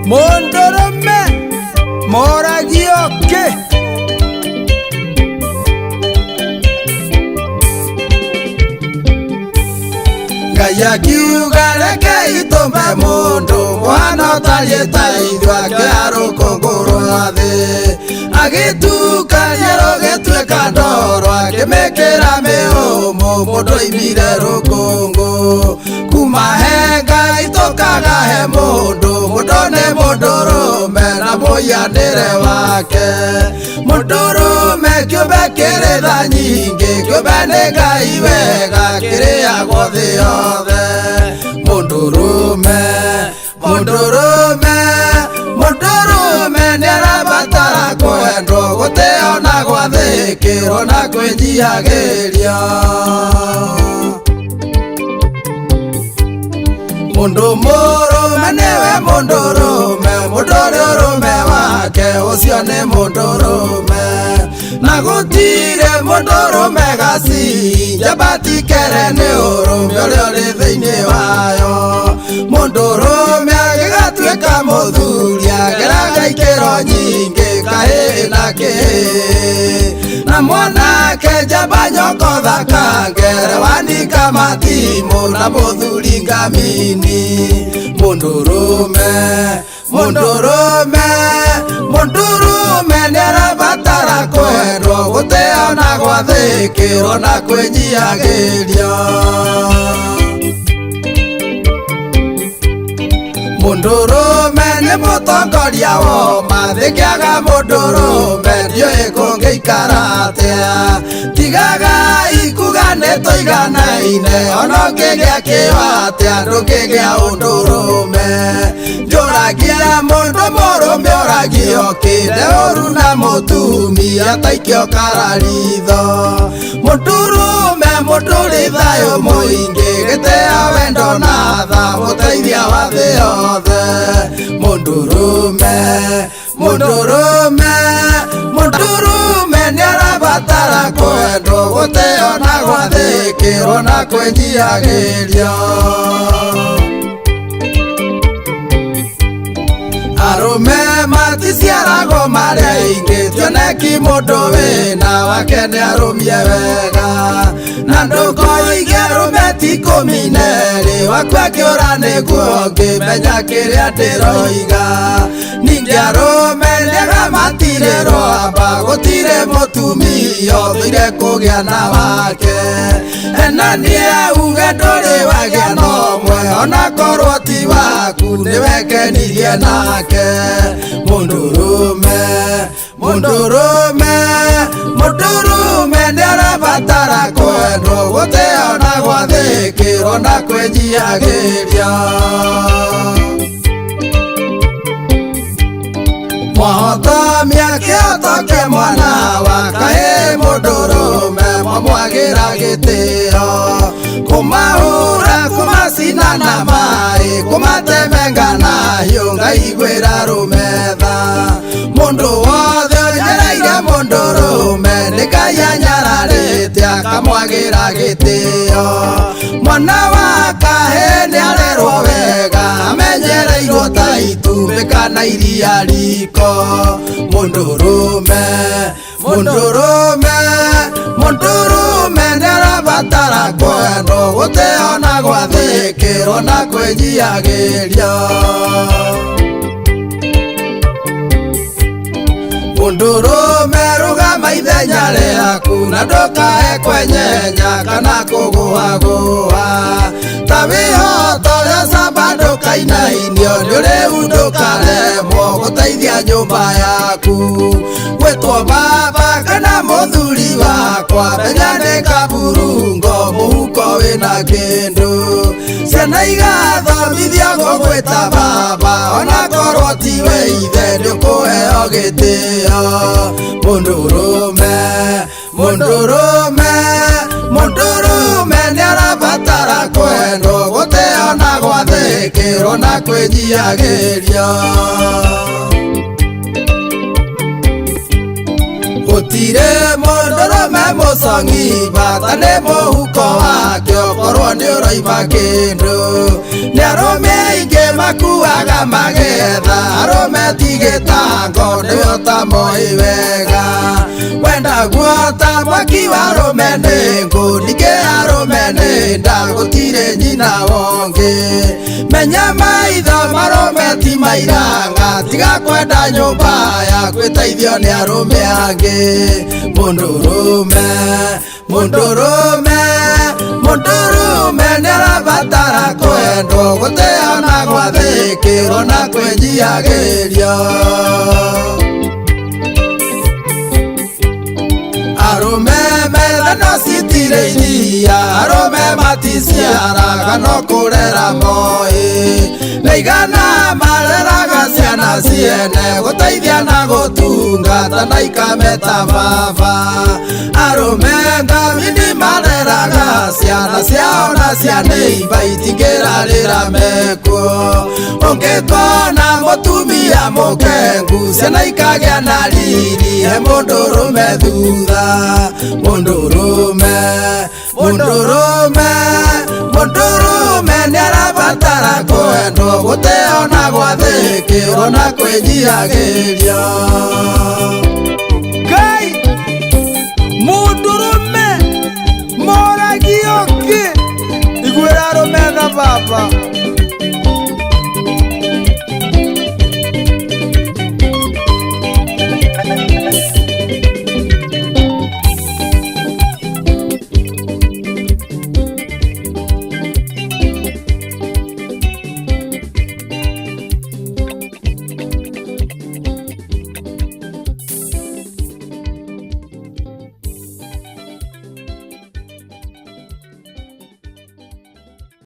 Mondorome moragioke Gaya kiugare keitombe mundu mwana tarietaithwa kiaro kongoro athe agitukania rogitweka ndoro akimekera miumu mundu oimire rukungu kuma henga itokaga he mundu mundone mundurume na muyanire wake mundurume kiumbe kiri tha nyingi kiumbe ni Ngai wega kiriagwo thi yothe mundurume niarabatara kwendwo guteo na gwathikirwo na kwijiagiria mundu murume niwe mundurume mundurume wake ucio ni mundurume na gutire mundurume gaci jabatikere ni urume uria uri thiini wayo mundurume agigatwika muthuri ageraga ikiro nyingi kahi na kihi na mwanake jamba nyoko thaka ngere wanika matimu na muthuri ngamini mundurume niarabatara kwendwo guteo na gwathikirwo na kwijiagiria mundurume ni mutongoria wo mathikiaga mundurume ndioi kungiikara atia tigaga ikuga nituiganaine ona ngigia kiwa atia ndungigia undurume njuragia mundu murume uragio kinde uru na mutumia taikio kararitho mundurume munduri thayo muingi giteo wendo na tha muteithia wa thi yothe mundurume niarabatara kwendwo guteo na gwathikirwo na kwijiagiria arume maticiaragwo maria ingi tioneki mundu wina wake ni arumie wega na ndukoige arume ti kumineri wakwa kiura niguo ngimenya kiria ndiroiga ningi arume niaga matire rwamba gutire mutumia uthuire kugia na wake ena nie uge nduri wagia nomwe ona korwo ti waku niwekenirie nake mundurume niarabatara kwendwo guteo na gwathikirwo na kwijiagiria mwahotomia kioto ke mwana wa kahi mundurume mwamwagira gitio kumahura kumasina na mai kumatemenga na hiu Ngai gwira rumetha mundu wothe onyereire mundurume ni Ngai anyararite akamwagira gitio mwana wa kahi niarerwo wega amenyereirwo ta itumbĩ kana iria riko mundurume niarabatara kwendwo guteo na gwathikirwo na kwijiagiria mundurume rugama ithenya riaku na ndukae kwenyenya kana kuguagua ta wihoto ya samba ndukainainio niuriu ndukaremwo guteithia nyumba yaku gwitwo baba kana muthuri wakwa menya ni kaburungo muhuko wina kindu ciana igathomithia gugwita baba ona korwo tiwe ithe nikuheo gitio mundurume niarabatara kwendwo guteo na gwathikirwo na kwijiagiria gutire mundurume mucongi bata ni muhuko wake okorwo ni uraima kindu ni arume aingi makuaga magetha arume tigitango niyo tamoi wega wenda guota mwaki wa arume ni ngunike arume ni nda gutire nyina wongi menya maitho marume ti mairanga tiga kwenda nyumba ya gwitaithio ni arume angi mundurume mundurume mundurume nĩarabatara kwendwo gũtĩo na gwathĩkĩrwo na kwĩnjiagĩrio arume metha no citirĩ iria arume maticiaraga no kũrera moĩ naigana mareraga ciana ciene gũteithia na gũtungata na ikameta baba arume ngavini mareraga ciana ciao na cia neiba itingĩrarĩra mekuo ũngĩkona mũtumia mũkengu ciana ikagĩa na riri he mũndũrũme thutha mũndũrũme mũndũrũme mũndũrũme nĩarabatara kwendwo gũtĩo na gwathĩkĩrwo na kwĩnjiagĩrio Ngai mũndũrũme moragio ki iguĩra arume na baba